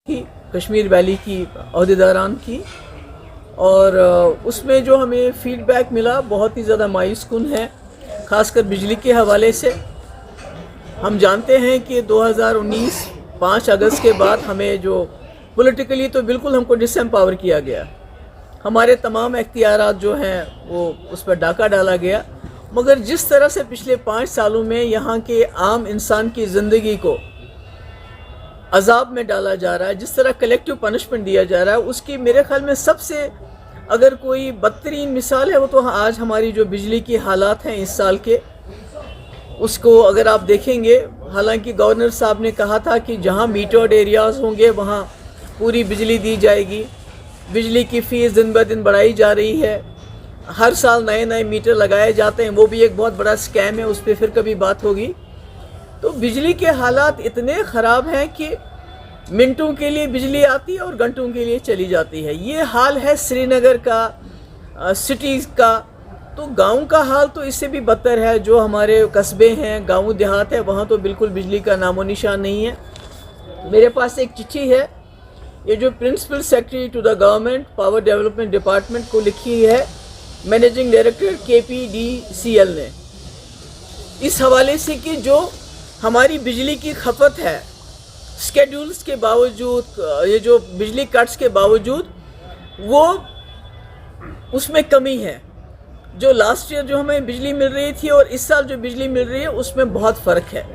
की कश्मीर वैली की अहदेदारान की, और उसमें जो हमें फ़ीडबैक मिला बहुत ही ज़्यादा मायूस कुन है, ख़ासकर बिजली के हवाले से। हम जानते हैं कि 2019 5 अगस्त के बाद हमें जो पॉलिटिकली तो बिल्कुल हमको डिसएम्पावर किया गया, हमारे तमाम इख्तियारात जो हैं वो उस पर डाका डाला गया। मगर जिस तरह से पिछले 5 सालों में यहाँ के आम इंसान की ज़िंदगी को अजाब में डाला जा रहा है, जिस तरह कलेक्टिव पनिशमेंट दिया जा रहा है, उसकी मेरे ख्याल में सबसे अगर कोई बदतरीन मिसाल है वो तो आज हमारी जो बिजली की हालात हैं इस साल के, उसको अगर आप देखेंगे। हालांकि गवर्नर साहब ने कहा था कि जहां मीटर्ड एरियाज़ होंगे वहां पूरी बिजली दी जाएगी। बिजली की फ़ीस दिन ब दिन बढ़ाई जा रही है, हर साल नए नए मीटर लगाए जाते हैं, वो भी एक बहुत बड़ा स्कैम है, उस पर फिर कभी बात होगी। तो बिजली के हालात इतने ख़राब हैं कि मिनटों के लिए बिजली आती है और घंटों के लिए चली जाती है। ये हाल है श्रीनगर का, सिटीज़ का। तो गांव का हाल तो इससे भी बदतर है। जो हमारे कस्बे हैं, गांव देहात है, वहाँ तो बिल्कुल बिजली का नामो निशान नहीं है। मेरे पास एक चिट्ठी है, ये जो principal secretary to the government power development department को लिखी है मैनेजिंग डायरेक्टर KPDCL ने, इस हवाले से कि जो हमारी बिजली की खपत है स्केड्यूल्स के बावजूद, ये जो बिजली कट्स के बावजूद, वो उसमें कमी है। जो लास्ट ईयर जो हमें बिजली मिल रही थी और इस साल जो बिजली मिल रही है उसमें बहुत फ़र्क है।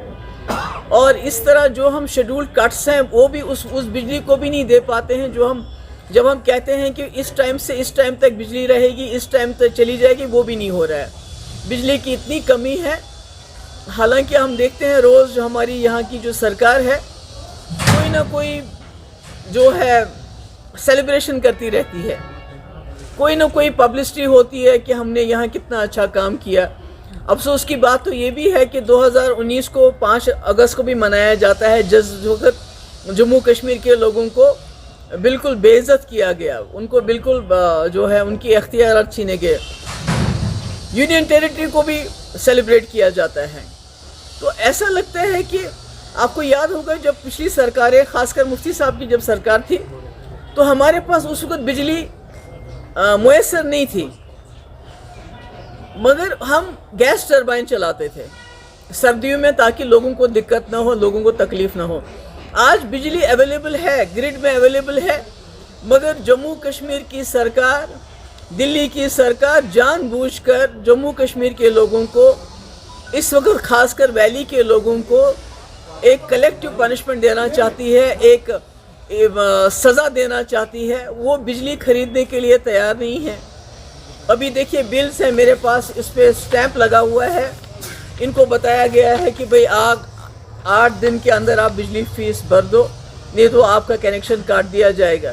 और इस तरह जो हम शेड्यूल्ड कट्स हैं वो भी उस बिजली को भी नहीं दे पाते हैं। जो हम जब हम कहते हैं कि इस टाइम से इस टाइम तक बिजली रहेगी, इस टाइम तक चली जाएगी, वो भी नहीं हो रहा है। बिजली की इतनी कमी है। हालांकि हम देखते हैं रोज़ हमारी यहाँ की जो सरकार है कोई ना कोई जो है सेलिब्रेशन करती रहती है, कोई ना कोई पब्लिसिटी होती है कि हमने यहाँ कितना अच्छा काम किया। अफसोस की बात तो ये भी है कि 2019 को 5 अगस्त को भी मनाया जाता है, जिस वक्त जम्मू कश्मीर के लोगों को बिल्कुल बेइज्जत किया गया, उनको बिल्कुल जो है उनकी इख्तियारात छीने गए। यूनियन टेरिटरी को भी सेलिब्रेट किया जाता है। तो ऐसा लगता है कि आपको याद होगा जब पिछली सरकारें, ख़ासकर मुफ्ती साहब की जब सरकार थी, तो हमारे पास उस वक्त बिजली मुयस्सर नहीं थी, मगर हम गैस टरबाइन चलाते थे सर्दियों में ताकि लोगों को दिक्कत ना हो, लोगों को तकलीफ़ ना हो। आज बिजली अवेलेबल है, ग्रिड में अवेलेबल है, मगर जम्मू कश्मीर की सरकार, दिल्ली की सरकार जानबूझकर जम्मू कश्मीर के लोगों को, इस वक्त ख़ासकर वैली के लोगों को एक कलेक्टिव पनिशमेंट देना चाहती है, एक सज़ा देना चाहती है। वो बिजली खरीदने के लिए तैयार नहीं है। अभी देखिए बिल्स हैं मेरे पास, इस पर स्टैंप लगा हुआ है। इनको बताया गया है कि भाई 8 दिन के अंदर आप बिजली फीस भर दो, नहीं तो आपका कनेक्शन काट दिया जाएगा।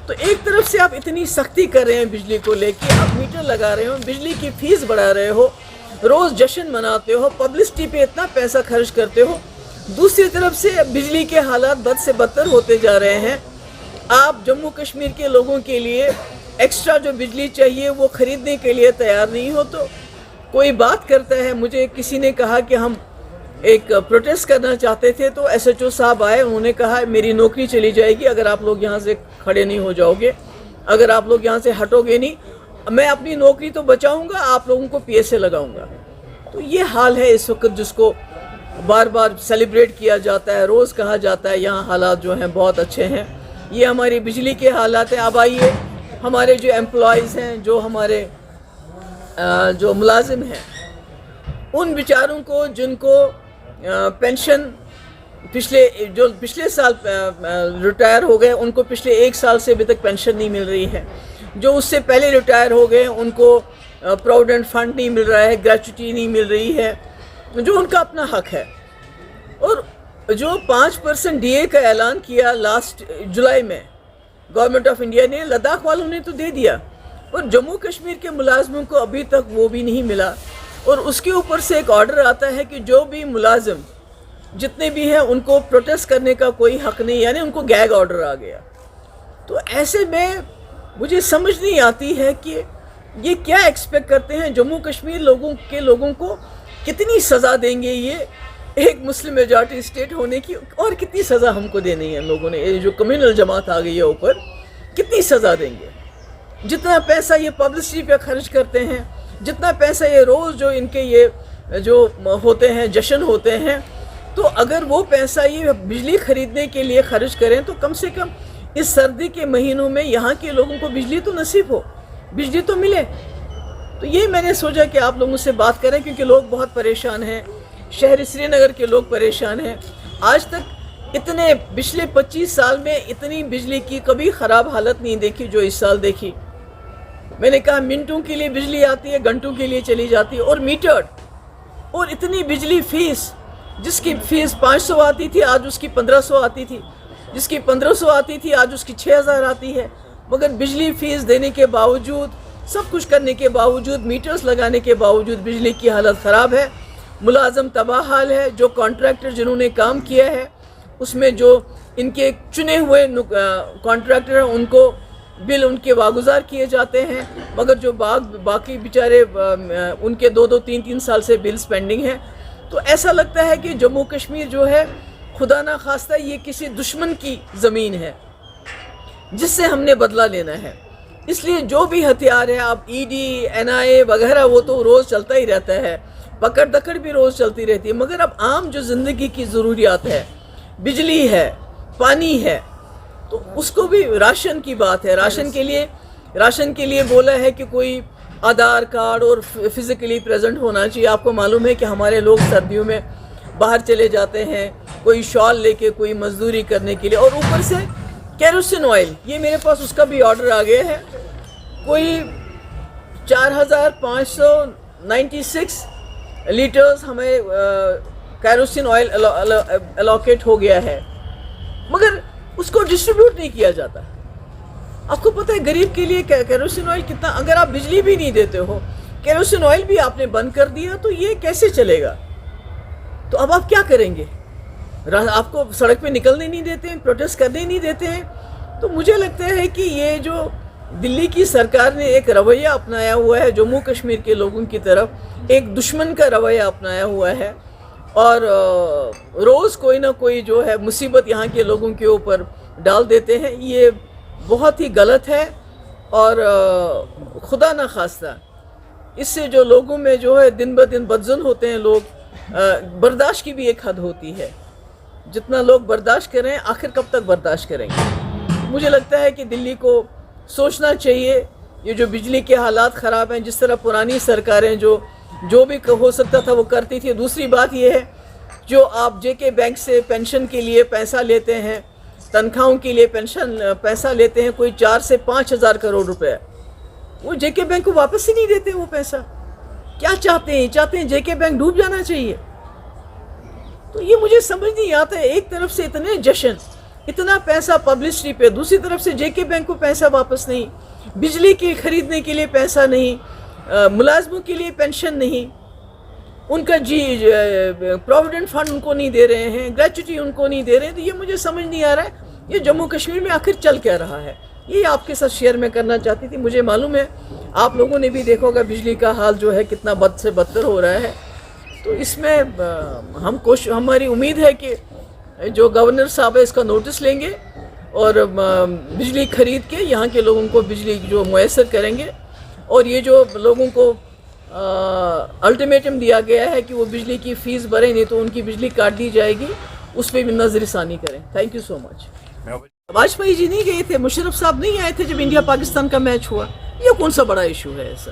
तो एक तरफ से आप इतनी सख्ती कर रहे हैं बिजली को लेके, आप मीटर लगा रहे हो, बिजली की फ़ीस बढ़ा रहे हो, रोज़ जश्न मनाते हो, पब्लिसिटी पे इतना पैसा खर्च करते हो। दूसरी तरफ से बिजली के हालात बद से बदतर होते जा रहे हैं। आप जम्मू कश्मीर के लोगों के लिए एक्स्ट्रा जो बिजली चाहिए वो ख़रीदने के लिए तैयार नहीं हो। तो कोई बात करता है, मुझे किसी ने कहा कि हम एक प्रोटेस्ट करना चाहते थे, तो SHO साहब आए, उन्होंने कहा मेरी नौकरी चली जाएगी अगर आप लोग यहाँ से खड़े नहीं हो जाओगे, अगर आप लोग यहाँ से हटोगे नहीं, मैं अपनी नौकरी तो बचाऊंगा, आप लोगों को PSA लगाऊंगा। तो ये हाल है इस वक्त, जिसको बार बार सेलिब्रेट किया जाता है, रोज़ कहा जाता है यहाँ हालात जो हैं बहुत अच्छे हैं। ये हमारी बिजली के हालात हैं। अब आइए हमारे जो एम्प्लॉइज़ हैं, जो हमारे जो मुलाजिम हैं, उन बेचारों को जिनको पेंशन पिछले साल रिटायर हो गए, उनको पिछले 1 साल से अभी तक पेंशन नहीं मिल रही है। जो उससे पहले रिटायर हो गए उनको प्रोविडेंट फंड नहीं मिल रहा है, ग्रेच्युटी नहीं मिल रही है, जो उनका अपना हक है। और जो 5% DA का ऐलान किया लास्ट जुलाई में गवर्नमेंट ऑफ इंडिया ने, लद्दाख वालों ने तो दे दिया, और जम्मू कश्मीर के मुलाजमों को अभी तक वो भी नहीं मिला। और उसके ऊपर से एक ऑर्डर आता है कि जो भी मुलाजिम जितने भी हैं उनको प्रोटेस्ट करने का कोई हक नहीं, यानी उनको गैग ऑर्डर आ गया। तो ऐसे में मुझे समझ नहीं आती है कि ये क्या एक्सपेक्ट करते हैं, जम्मू कश्मीर लोगों को कितनी सज़ा देंगे ये, ایک مسلم میجارٹی اسٹیٹ ہونے کی اور کتنی سزا ہم کو دینی ہے لوگوں نے. یہ جو کمیونل جماعت آ گئی ہے اوپر, کتنی سزا دیں گے؟ جتنا پیسہ یہ پبلسٹی پہ خرچ کرتے ہیں, جتنا پیسہ یہ روز جو ان کے یہ جو ہوتے ہیں جشن ہوتے ہیں, تو اگر وہ پیسہ یہ بجلی خریدنے کے لیے خرچ کریں تو کم سے کم اس سردی کے مہینوں میں یہاں کے لوگوں کو بجلی تو نصیب ہو, بجلی تو ملے. تو یہ میں نے سوچا کہ آپ لوگوں سے بات کریں, کیونکہ لوگ بہت پریشان ہیں, شہر سری نگر کے لوگ پریشان ہیں. آج تک اتنے پچھلے 25 سال میں اتنی بجلی کی کبھی خراب حالت نہیں دیکھی جو اس سال دیکھی. میں نے کہا منٹوں کے لیے بجلی آتی ہے, گھنٹوں کے لیے چلی جاتی ہے, اور میٹرڈ, اور اتنی بجلی فیس, جس کی فیس 500 آتی تھی آج اس کی 1500 آتی تھی, جس کی 1500 آتی تھی آج اس کی 6000 آتی ہے. مگر بجلی فیس دینے کے باوجود, سب کچھ کرنے کے باوجود, میٹرز لگانے کے باوجود بجلی کی حالت خراب ہے. ملازم تباہ حال ہے. جو کانٹریکٹر جنہوں نے کام کیا ہے اس میں جو ان کے چنے ہوئے کانٹریکٹر ہیں ان کو بل ان کے واگزار کیے جاتے ہیں, مگر جو باقی بیچارے ان کے 2-3 سال سے بلز پینڈنگ ہیں. تو ایسا لگتا ہے کہ جموں کشمیر جو ہے خدا نہ خواستہ یہ کسی دشمن کی زمین ہے جس سے ہم نے بدلہ لینا ہے. اس لیے جو بھی ہتھیار ہے, آپ ED, NIA وغیرہ, وہ تو روز چلتا ہی رہتا ہے, پکڑ دکڑ بھی روز چلتی رہتی ہے. مگر اب عام جو زندگی کی ضروریات ہے, بجلی ہے, پانی ہے, تو اس کو بھی, راشن کی بات ہے, راشن کے لیے بولا ہے کہ کوئی آدھار کارڈ اور فزیکلی پریزنٹ ہونا چاہیے. آپ کو معلوم ہے کہ ہمارے لوگ سردیوں میں باہر چلے جاتے ہیں, کوئی شال لے کے, کوئی مزدوری کرنے کے لیے, اور اوپر سے کیروسن آئل, یہ میرے پاس اس کا بھی آرڈر آ گیا ہے, کوئی 4596 لیٹرز ہمیں کیروسن آئل الوکیٹ ہو گیا ہے, مگر اس کو ڈسٹریبیوٹ نہیں کیا جاتا. آپ کو پتہ ہے غریب کے لیے کیروسن آئل کتنا, اگر آپ بجلی بھی نہیں دیتے ہو, کیروسن آئل بھی آپ نے بند کر دیا, تو یہ کیسے چلے گا؟ تو اب آپ کیا کریں گے؟ آپ کو سڑک پہ نکلنے نہیں دیتے ہیں, پروٹیسٹ کرنے نہیں دیتے ہیں. تو مجھے لگتا ہے کہ یہ جو دلی کی سرکار نے ایک رویہ اپنایا ہوا ہے جموں کشمیر کے لوگوں کی طرف, ایک دشمن کا رویہ اپنایا ہوا ہے, اور روز کوئی نہ کوئی جو ہے مصیبت یہاں کے لوگوں کے اوپر ڈال دیتے ہیں. یہ بہت ہی غلط ہے, اور خدا نہ خواستہ اس سے جو لوگوں میں جو ہے دن بدن بدزن ہوتے ہیں لوگ, برداشت کی بھی ایک حد ہوتی ہے. جتنا لوگ برداشت کریں, آخر کب تک برداشت کریں گے؟ مجھے لگتا ہے کہ دلی کو سوچنا چاہیے, یہ جو بجلی کے حالات خراب ہیں, جس طرح پرانی سرکاریں جو بھی ہو سکتا تھا وہ کرتی تھی. دوسری بات یہ ہے, جو آپ JK بینک سے پینشن کے لیے پیسہ لیتے ہیں, تنخواہوں کے لیے پیسہ لیتے ہیں, کوئی 4 سے 5 ہزار کروڑ روپے, وہ JK بینک کو واپس ہی نہیں دیتے وہ پیسہ. کیا چاہتے ہیں JK بینک ڈوب جانا چاہیے. تو یہ مجھے سمجھ نہیں آتا ہے, ایک طرف سے اتنے جشن, اتنا پیسہ پبلسٹی پہ, دوسری طرف سے JK بینک کو پیسہ واپس نہیں, بجلی کے خریدنے کے لیے پیسہ نہیں, ملازموں کے لیے پینشن نہیں, ان کا پروویڈنٹ فنڈ ان کو نہیں دے رہے ہیں, گریچوٹی ان کو نہیں دے رہے ہیں. تو یہ مجھے سمجھ نہیں آ رہا ہے یہ جموں کشمیر میں آخر چل کیا رہا ہے. یہ آپ کے ساتھ شیئر میں کرنا چاہتی تھی. مجھے معلوم ہے آپ لوگوں نے بھی دیکھا ہوگا بجلی کا حال جو ہے کتنا بد سے بدتر ہو رہا ہے. تو اس میں ہماری امید ہے کہ جو گورنر صاحب ہے اس کا نوٹس لیں گے, اور بجلی خرید کے یہاں کے لوگوں کو بجلی جو میسر کریں گے. اور یہ جو لوگوں کو الٹیمیٹم دیا گیا ہے کہ وہ بجلی کی فیس بھریں, نہیں تو ان کی بجلی کاٹ دی جائے گی, اس پہ بھی نظر ثانی کریں. تھینک یو سو مچ. واجپئی جی نہیں گئے تھے, مشرف صاحب نہیں آئے تھے جب انڈیا پاکستان کا میچ ہوا. یہ کون سا بڑا ایشو ہے ایسا؟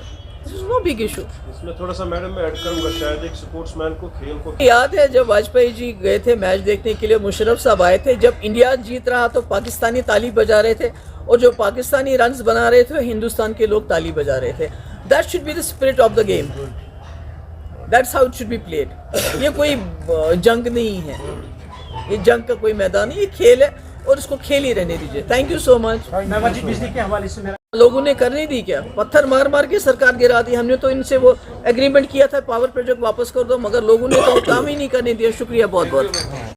نو بگ ایشو. اس میں تھوڑا سا میڈم میں ایڈ کروں گا, شاید ایک سپورٹس مین کو کھیل کو یاد ہے جب واجپئی جی گئے تھے میچ دیکھنے کے لیے, مشرف صاحب آئے تھے, جب انڈیا جیت رہا تو پاکستانی تالی بجا رہے تھے, اور جو پاکستانی رنز بنا رہے تھے ہندوستان کے لوگ تالی بجا رہے تھے. That should be the spirit of the game. That's how it should be played. یہ کوئی جنگ نہیں ہے, یہ جنگ کا کوئی میدان نہیں, یہ کھیل ہے, اور اس کو کھیل ہی رہنے دیجیے. تھینک یو سو مچ. بجلی کے حوالے سے لوگوں نے کرنے دی کیا, پتھر مار مار کے سرکار گرا دی. ہم نے تو ان سے وہ ایگریمنٹ کیا تھا پاور پروجیکٹ واپس کر دو, مگر لوگوں نے تو کام ہی نہیں کرنے دیا. شکریہ بہت بہت.